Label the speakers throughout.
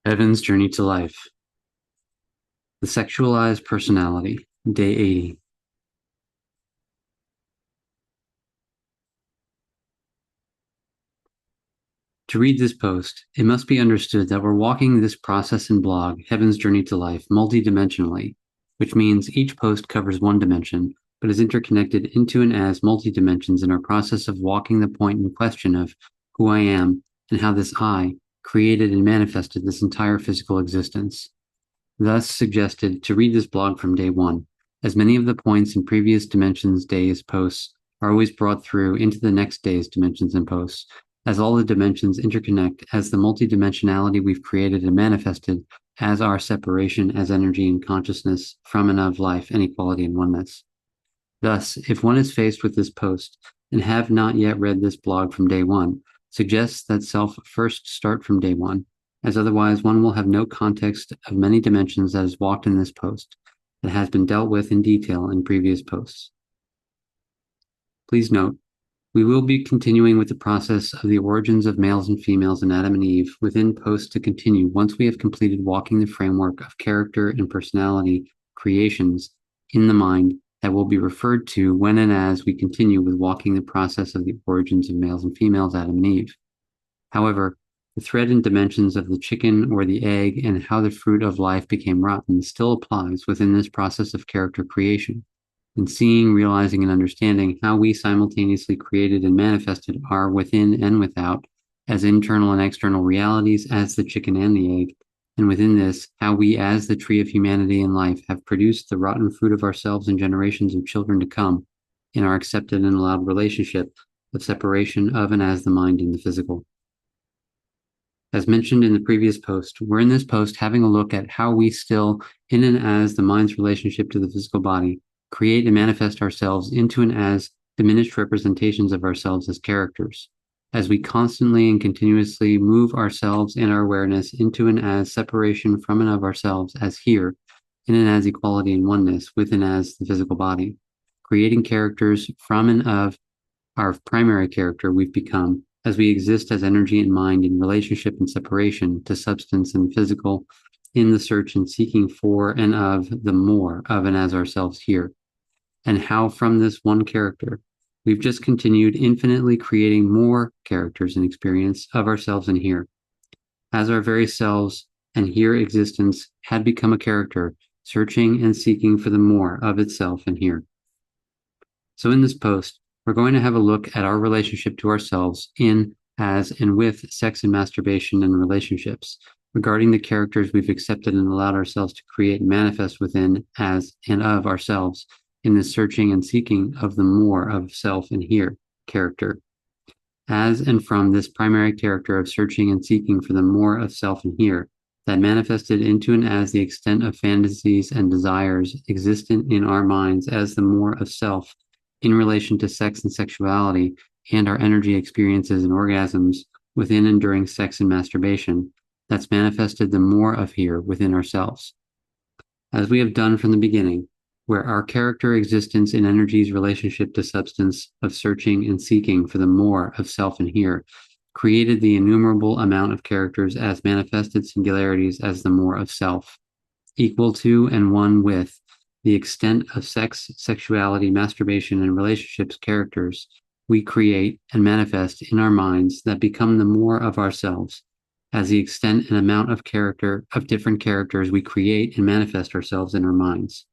Speaker 1: Evan's Journey to Life. The Sexualized Personality, Day 80. To read this post, it must be understood that we're walking this process and blog, Heaven's Journey to Life, multidimensionally, which means each post covers one dimension, but is interconnected into and as multi-dimensions in our process of walking the point in question of who I am and how this I created and manifested this entire physical existence. Thus suggested to read this blog from day one, as many of the points in previous dimensions days posts are always brought through into the next day's dimensions and posts, as all the dimensions interconnect as the multidimensionality we've created and manifested as our separation as energy and consciousness from and of life and equality and oneness. Thus, if one is faced with this post and have not yet read this blog from day one, suggests that self first start from day one, as otherwise one will have no context of many dimensions that is walked in this post that has been dealt with in detail in previous posts. Please note, we will be continuing with the process of the origins of males and females in Adam and Eve within posts to continue once we have completed walking the framework of character and personality creations in the mind that will be referred to when and as we continue with walking the process of the origins of males and females, Adam and Eve. However, the thread and dimensions of the chicken or the egg and how the fruit of life became rotten still applies within this process of character creation. And seeing, realizing, and understanding how we simultaneously created and manifested our within and without as internal and external realities as the chicken and the egg, and within this, how we as the tree of humanity and life have produced the rotten fruit of ourselves and generations of children to come in our accepted and allowed relationship of separation of and as the mind and the physical. As mentioned in the previous post, we're in this post having a look at how we still, in and as the mind's relationship to the physical body, create and manifest ourselves into and as diminished representations of ourselves as characters, as we constantly and continuously move ourselves and our awareness into and as separation from and of ourselves as here, in and as equality and oneness with and as the physical body, creating characters from and of our primary character we've become as we exist as energy and mind in relationship and separation to substance and physical in the search and seeking for and of the more of and as ourselves here, and how from this one character we've just continued infinitely creating more characters and experience of ourselves in here, as our very selves and here existence had become a character searching and seeking for the more of itself in here. So in this post, we're going to have a look at our relationship to ourselves in, as, and with sex and masturbation and relationships, regarding the characters we've accepted and allowed ourselves to create and manifest within, as, and of ourselves in the searching and seeking of the more of self and here character, as and from this primary character of searching and seeking for the more of self and here that manifested into and as the extent of fantasies and desires existent in our minds as the more of self in relation to sex and sexuality and our energy experiences and orgasms within and during sex and masturbation that's manifested the more of here within ourselves. As we have done from the beginning, where our character existence in energy's relationship to substance of searching and seeking for the more of self and here created the innumerable amount of characters as manifested singularities as the more of self, equal to and one with the extent of sex, sexuality, masturbation, and relationships characters we create and manifest in our minds that become the more of ourselves, as the extent and amount of character of different characters we create and manifest ourselves in our minds.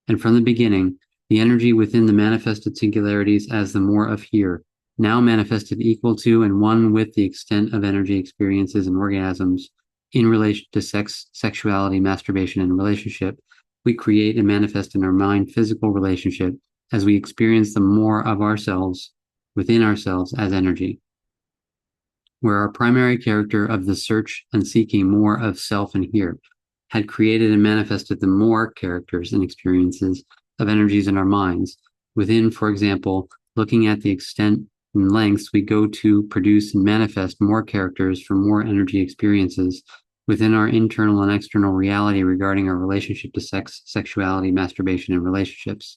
Speaker 1: And from the beginning, the energy within the manifested singularities as the more of here, now manifested equal to and one with the extent of energy experiences and orgasms in relation to sex, sexuality, masturbation, and relationship, we create and manifest in our mind physical relationship as we experience the more of ourselves within ourselves as energy, where our primary character of the search and seeking more of self and here had created and manifested the more characters and experiences of energies in our minds within, for example, looking at the extent and lengths we go to produce and manifest more characters for more energy experiences within our internal and external reality regarding our relationship to sex, sexuality, masturbation, and relationships.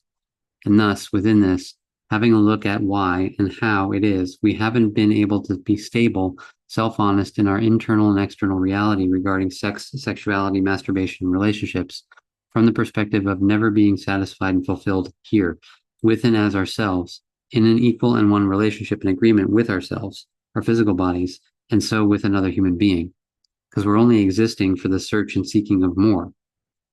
Speaker 1: And thus, within this, having a look at why and how it is we haven't been able to be stable, self-honest in our internal and external reality regarding sex, sexuality, masturbation, and relationships from the perspective of never being satisfied and fulfilled here, with and as ourselves, in an equal and one relationship and agreement with ourselves, our physical bodies, and so with another human being, because we're only existing for the search and seeking of more.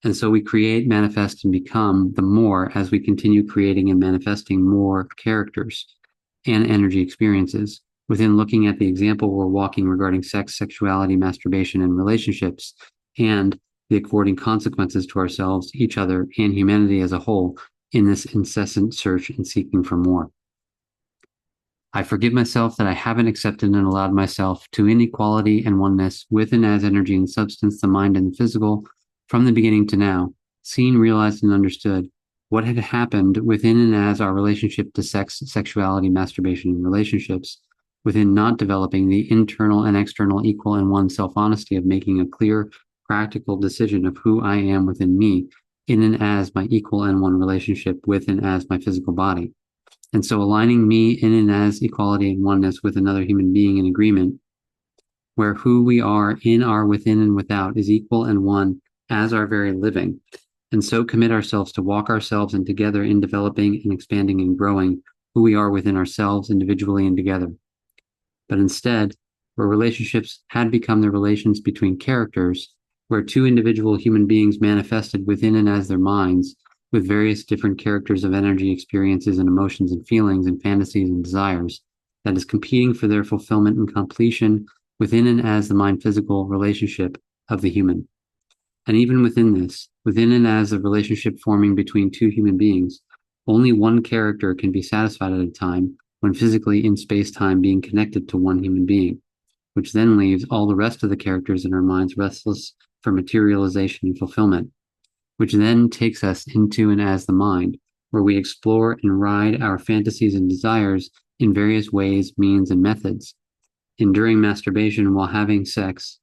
Speaker 1: And so we create, manifest, and become the more as we continue creating and manifesting more characters and energy experiences. Within looking at the example we're walking regarding sex, sexuality, masturbation, and relationships, and the according consequences to ourselves, each other, and humanity as a whole in this incessant search and seeking for more. I forgive myself that I haven't accepted and allowed myself to inequality and oneness with and as energy and substance, the mind and the physical, from the beginning to now, seen, realized, and understood what had happened within and as our relationship to sex, sexuality, masturbation, and relationships, within not developing the internal and external equal and one self-honesty of making a clear, practical decision of who I am within me, in and as my equal and one relationship with and as my physical body. And so aligning me in and as equality and oneness with another human being in agreement, where who we are in our within and without is equal and one as our very living, and so commit ourselves to walk ourselves and together in developing and expanding and growing who we are within ourselves individually and together. But instead, where relationships had become the relations between characters, where two individual human beings manifested within and as their minds, with various different characters of energy, experiences, and emotions and feelings and fantasies and desires, that is competing for their fulfillment and completion within and as the mind-physical relationship of the human. And even within this, within and as a relationship forming between two human beings, only one character can be satisfied at a time when physically in space-time being connected to one human being, which then leaves all the rest of the characters in our minds restless for materialization and fulfillment, which then takes us into and as the mind, where we explore and ride our fantasies and desires in various ways, means, and methods. Enduring masturbation and while having sex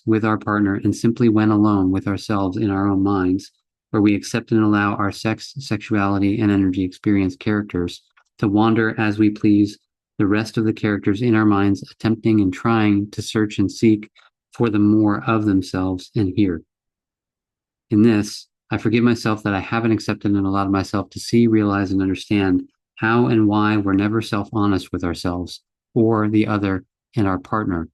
Speaker 1: with our partner, and simply when alone with ourselves in our own minds, where we accept and allow our sex, sexuality, and energy experience characters to wander as we please, the rest of the characters in our minds attempting and trying to search and seek for the more of themselves and here. In this, I forgive myself that I haven't accepted and allowed myself to see, realize, and understand how and why we're never self-honest with ourselves or the other and our partner,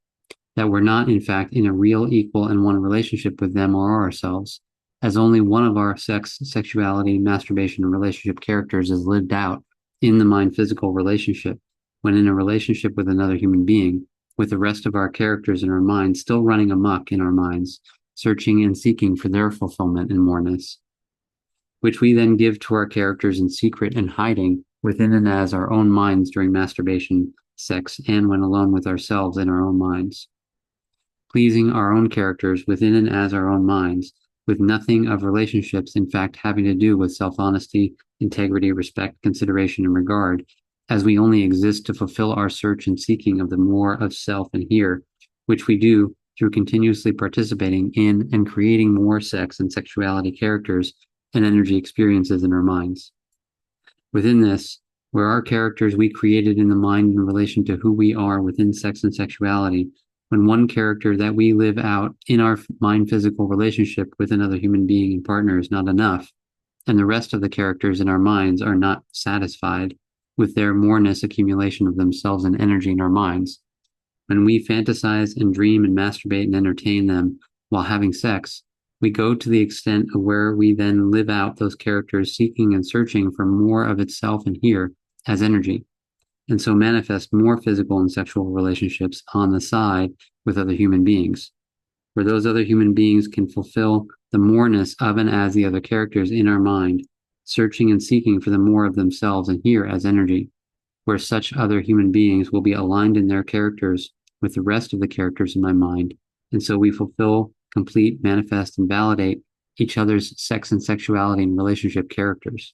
Speaker 1: that we're not, in fact, in a real, equal, and one relationship with them or ourselves, as only one of our sex, sexuality, masturbation, and relationship characters is lived out in the mind-physical relationship, when in a relationship with another human being, with the rest of our characters in our minds still running amok in our minds, searching and seeking for their fulfillment and moreness, which we then give to our characters in secret and hiding within and as our own minds during masturbation, sex, and when alone with ourselves in our own minds. Pleasing our own characters within and as our own minds, with nothing of relationships in fact having to do with self-honesty, integrity, respect, consideration, and regard, as we only exist to fulfill our search and seeking of the more of self and here, which we do through continuously participating in and creating more sex and sexuality characters and energy experiences in our minds. Within this, where our characters we created in the mind in relation to who we are within sex and sexuality, when one character that we live out in our mind-physical relationship with another human being and partner is not enough, and the rest of the characters in our minds are not satisfied with their moreness accumulation of themselves and energy in our minds, when we fantasize and dream and masturbate and entertain them while having sex, we go to the extent of where we then live out those characters seeking and searching for more of itself and here as energy, and so manifest more physical and sexual relationships on the side with other human beings, where those other human beings can fulfill the moreness of and as the other characters in our mind, searching and seeking for the more of themselves and here as energy, where such other human beings will be aligned in their characters with the rest of the characters in my mind, and so we fulfill, complete, manifest, and validate each other's sex and sexuality and relationship characters.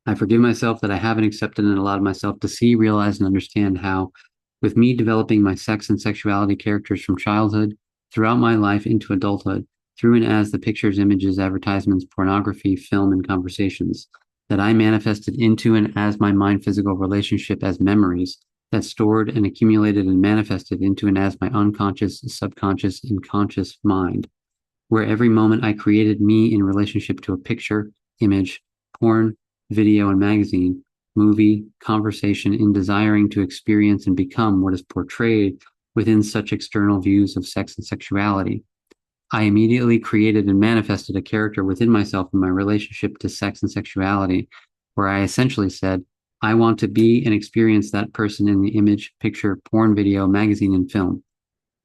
Speaker 1: I forgive myself that I haven't accepted and allowed myself to see, realize, and understand how, with me developing my sex and sexuality characters from childhood, throughout my life into adulthood, through and as the pictures, images, advertisements, pornography, film, and conversations that I manifested into and as my mind-physical relationship as memories that stored and accumulated and manifested into and as my unconscious, subconscious, and conscious mind, where every moment I created me in relationship to a picture, image, porn, video, and magazine, movie, conversation, in desiring to experience and become what is portrayed within such external views of sex and sexuality. I immediately created and manifested a character within myself in my relationship to sex and sexuality, where I essentially said, I want to be and experience that person in the image, picture, porn, video, magazine, and film.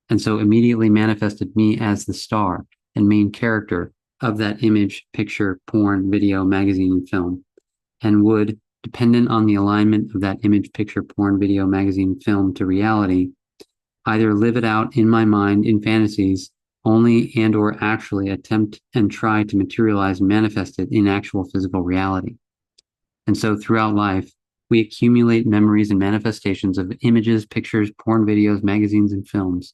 Speaker 1: And so immediately manifested me as the star and main character of that image, picture, porn, video, magazine, and film, and would, dependent on the alignment of that image, picture, porn, video, magazine, film to reality, either live it out in my mind in fantasies only and or actually attempt and try to materialize and manifest it in actual physical reality. And so throughout life, we accumulate memories and manifestations of images, pictures, porn videos, magazines, and films,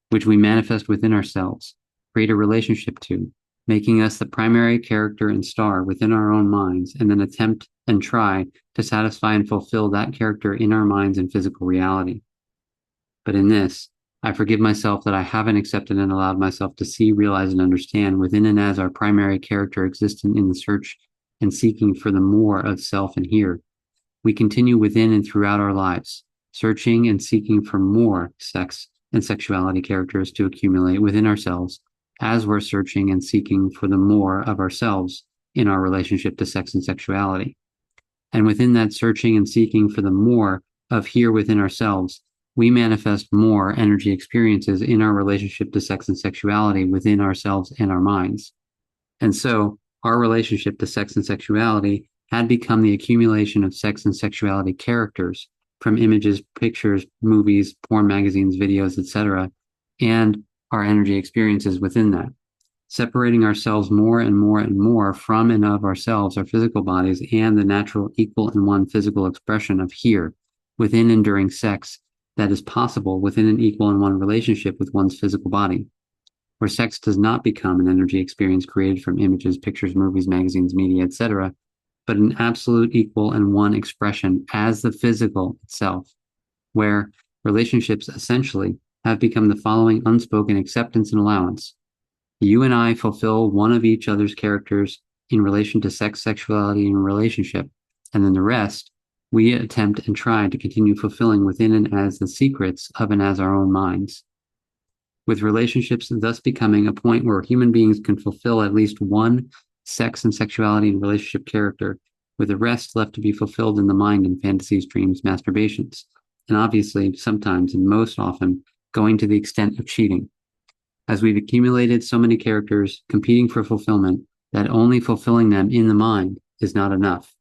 Speaker 1: which we manifest within ourselves, create a relationship to, making us the primary character and star within our own minds, and then attempt and try to satisfy and fulfill that character in our minds and physical reality. But in this, I forgive myself that I haven't accepted and allowed myself to see, realize, and understand within and as our primary character existent in the search and seeking for the more of self and here. We continue within and throughout our lives, searching and seeking for more sex and sexuality characters to accumulate within ourselves as we're searching and seeking for the more of ourselves in our relationship to sex and sexuality. And within that searching and seeking for the more of here within ourselves, we manifest more energy experiences in our relationship to sex and sexuality within ourselves and our minds. And so our relationship to sex and sexuality had become the accumulation of sex and sexuality characters from images, pictures, movies, porn magazines, videos, etc., and our energy experiences within that, separating ourselves more and more and more from and of ourselves, our physical bodies, and the natural equal and one physical expression of here, within and during sex, that is possible within an equal and one relationship with one's physical body, where sex does not become an energy experience created from images, pictures, movies, magazines, media, etc., but an absolute equal and one expression as the physical itself, where relationships essentially have become the following unspoken acceptance and allowance. You and I fulfill one of each other's characters in relation to sex, sexuality, and relationship, and then the rest we attempt and try to continue fulfilling within and as the secrets of and as our own minds. With relationships thus becoming a point where human beings can fulfill at least one sex and sexuality and relationship character, with the rest left to be fulfilled in the mind in fantasies, dreams, masturbations, and obviously sometimes and most often going to the extent of cheating. As we've accumulated so many characters competing for fulfillment that only fulfilling them in the mind is not enough.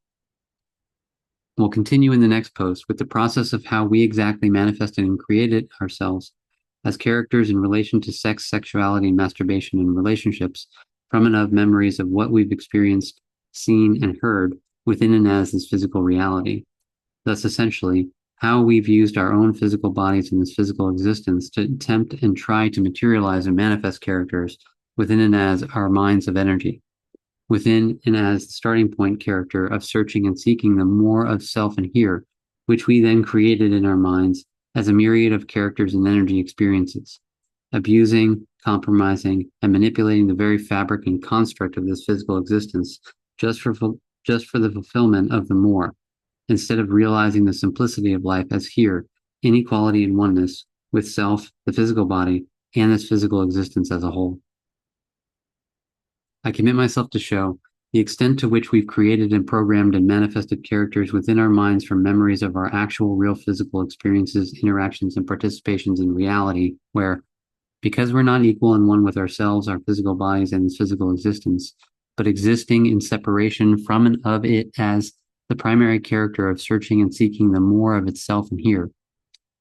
Speaker 1: We'll continue in the next post with the process of how we exactly manifested and created ourselves as characters in relation to sex, sexuality, and masturbation and relationships from and of memories of what we've experienced, seen, and heard within and as this physical reality. Thus, essentially, how we've used our own physical bodies in this physical existence to attempt and try to materialize and manifest characters within and as our minds of energy, within and as the starting point character of searching and seeking the more of self and here, which we then created in our minds as a myriad of characters and energy experiences, abusing, compromising, and manipulating the very fabric and construct of this physical existence just for the fulfillment of the more, instead of realizing the simplicity of life as here, inequality and oneness with self, the physical body, and this physical existence as a whole. I commit myself to show the extent to which we've created and programmed and manifested characters within our minds from memories of our actual real physical experiences, interactions, and participations in reality, where, because we're not equal and one with ourselves, our physical bodies, and this physical existence, but existing in separation from and of it as the primary character of searching and seeking the more of itself and here,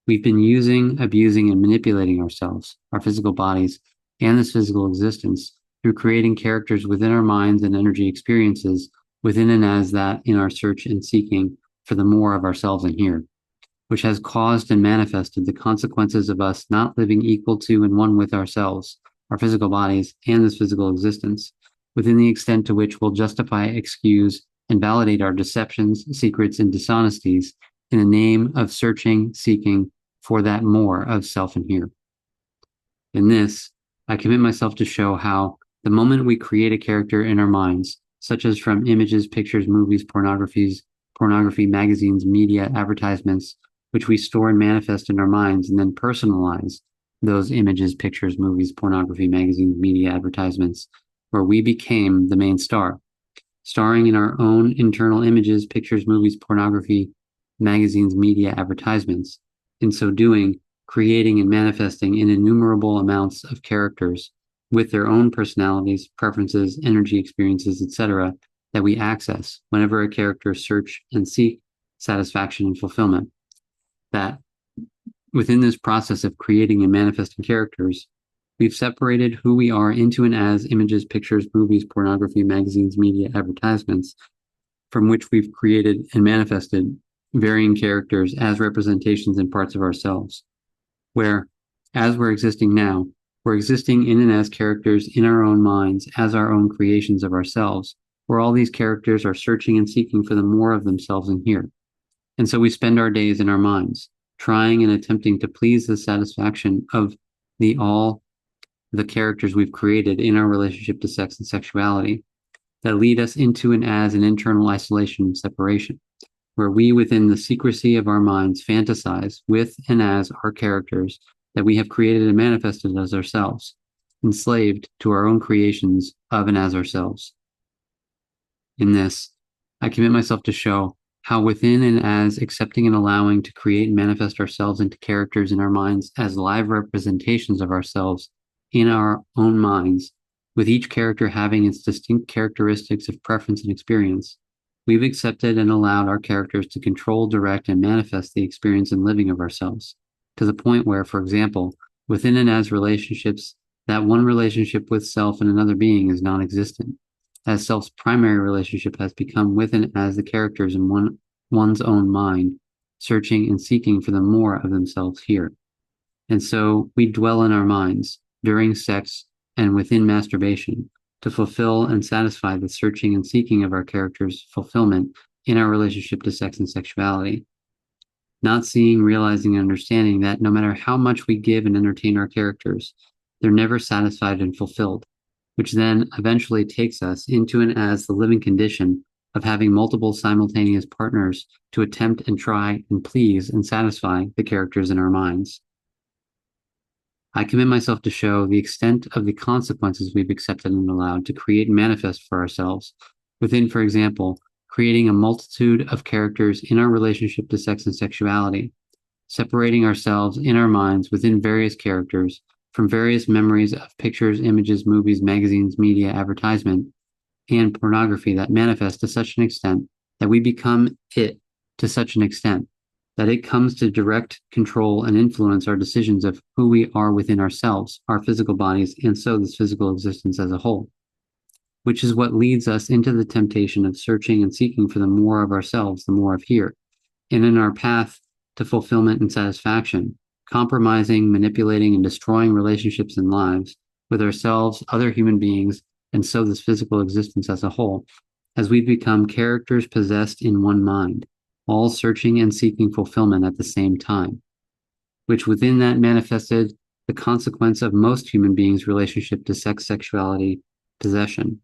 Speaker 1: we've been using, abusing, and manipulating ourselves, our physical bodies, and this physical existence through creating characters within our minds and energy experiences within and as that in our search and seeking for the more of ourselves and here, which has caused and manifested the consequences of us not living equal to and one with ourselves, our physical bodies, and this physical existence, within the extent to which we'll justify, excuse, and validate our deceptions, secrets, and dishonesties in the name of searching, seeking for that more of self and here. In this, I commit myself to show how the moment we create a character in our minds, such as from images, pictures, movies, pornography, magazines, media, advertisements, which we store and manifest in our minds and then personalize those images, pictures, movies, pornography, magazines, media, advertisements, where we became the main star, starring in our own internal images, pictures, movies, pornography, magazines, media, advertisements. In so doing, creating and manifesting in innumerable amounts of characters with their own personalities, preferences, energy experiences, etc., that we access whenever a character search and seek satisfaction and fulfillment. That within this process of creating and manifesting characters, we've separated who we are into and as images, pictures, movies, pornography, magazines, media, advertisements, from which we've created and manifested varying characters as representations and parts of ourselves, where, as we're existing now, we're existing in and as characters in our own minds as our own creations of ourselves, where all these characters are searching and seeking for the more of themselves in here. And so we spend our days in our minds, trying and attempting to please the satisfaction of all the characters we've created in our relationship to sex and sexuality that lead us into and as an internal isolation and separation, where we within the secrecy of our minds fantasize with and as our characters that we have created and manifested as ourselves, enslaved to our own creations of and as ourselves. In this, I commit myself to show how within and as accepting and allowing to create and manifest ourselves into characters in our minds as live representations of ourselves in our own minds, with each character having its distinct characteristics of preference and experience, we've accepted and allowed our characters to control, direct, and manifest the experience and living of ourselves, to the point where, for example, within and as relationships, that one relationship with self and another being is non-existent, as self's primary relationship has become with and as the characters in one's own mind, searching and seeking for the more of themselves here. And so we dwell in our minds during sex and within masturbation to fulfill and satisfy the searching and seeking of our characters' fulfillment in our relationship to sex and sexuality. Not seeing, realizing, and understanding that no matter how much we give and entertain our characters, they're never satisfied and fulfilled, which then eventually takes us into and as the living condition of having multiple simultaneous partners to attempt and try and please and satisfy the characters in our minds. I commit myself to show the extent of the consequences we've accepted and allowed to create and manifest for ourselves within, for example, creating a multitude of characters in our relationship to sex and sexuality, separating ourselves in our minds within various characters from various memories of pictures, images, movies, magazines, media, advertisement, and pornography that manifest to such an extent that we become it to such an extent that it comes to direct, control, and influence our decisions of who we are within ourselves, our physical bodies, and so this physical existence as a whole, which is what leads us into the temptation of searching and seeking for the more of ourselves, the more of here, and in our path to fulfillment and satisfaction, compromising, manipulating, and destroying relationships and lives with ourselves, other human beings, and so this physical existence as a whole, as we become characters possessed in one mind, all searching and seeking fulfillment at the same time, which within that manifested the consequence of most human beings' relationship to sex, sexuality, possession,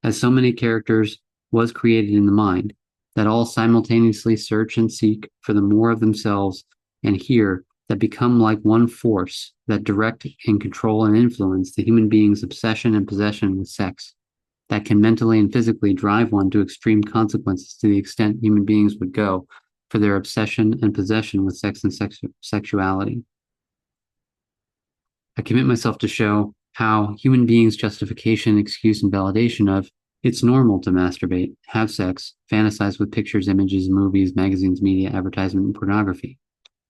Speaker 1: as so many characters was created in the mind, that all simultaneously search and seek for the more of themselves and here that become like one force that direct and control and influence the human being's obsession and possession with sex, that can mentally and physically drive one to extreme consequences to the extent human beings would go for their obsession and possession with sex and sexuality. I commit myself to show how human beings' justification, excuse, and validation of it's normal to masturbate, have sex, fantasize with pictures, images, movies, magazines, media, advertisement, and pornography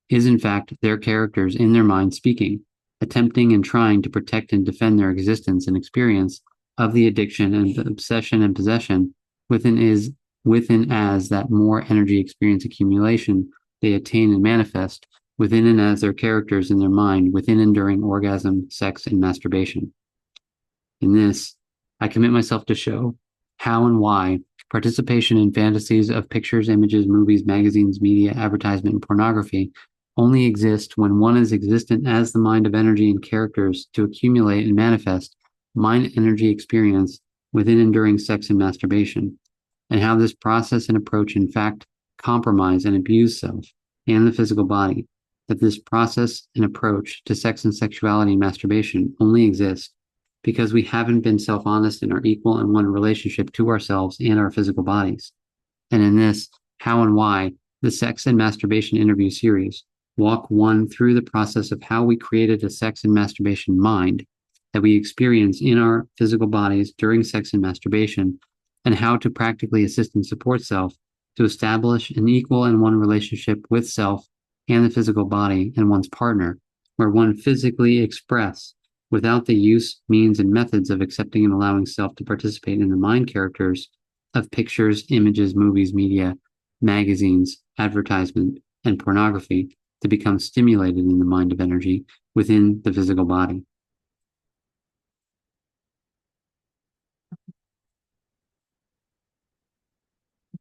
Speaker 1: is in fact their characters in their mind speaking, attempting and trying to protect and defend their existence and experience of the addiction and the obsession and possession within as that more energy experience accumulation they attain and manifest within and as their characters in their mind within and during orgasm, sex, and masturbation. In this, I commit myself to show how and why participation in fantasies of pictures, images, movies, magazines, media, advertisement, and pornography only exist when one is existent as the mind of energy and characters to accumulate and manifest mind energy experience within and during sex and masturbation, and how this process and approach in fact compromise and abuse self and the physical body, that this process and approach to sex and sexuality and masturbation only exist because we haven't been self-honest in our equal and one relationship to ourselves and our physical bodies. And in this, how and why, the sex and masturbation interview series, walk one through the process of how we created a sex and masturbation mind that we experience in our physical bodies during sex and masturbation, and how to practically assist and support self to establish an equal and one relationship with self and the physical body and one's partner, where one physically express without the use, means, and methods of accepting and allowing self to participate in the mind characters of pictures, images, movies, media, magazines, advertisement, and pornography to become stimulated in the mind of energy within the physical body.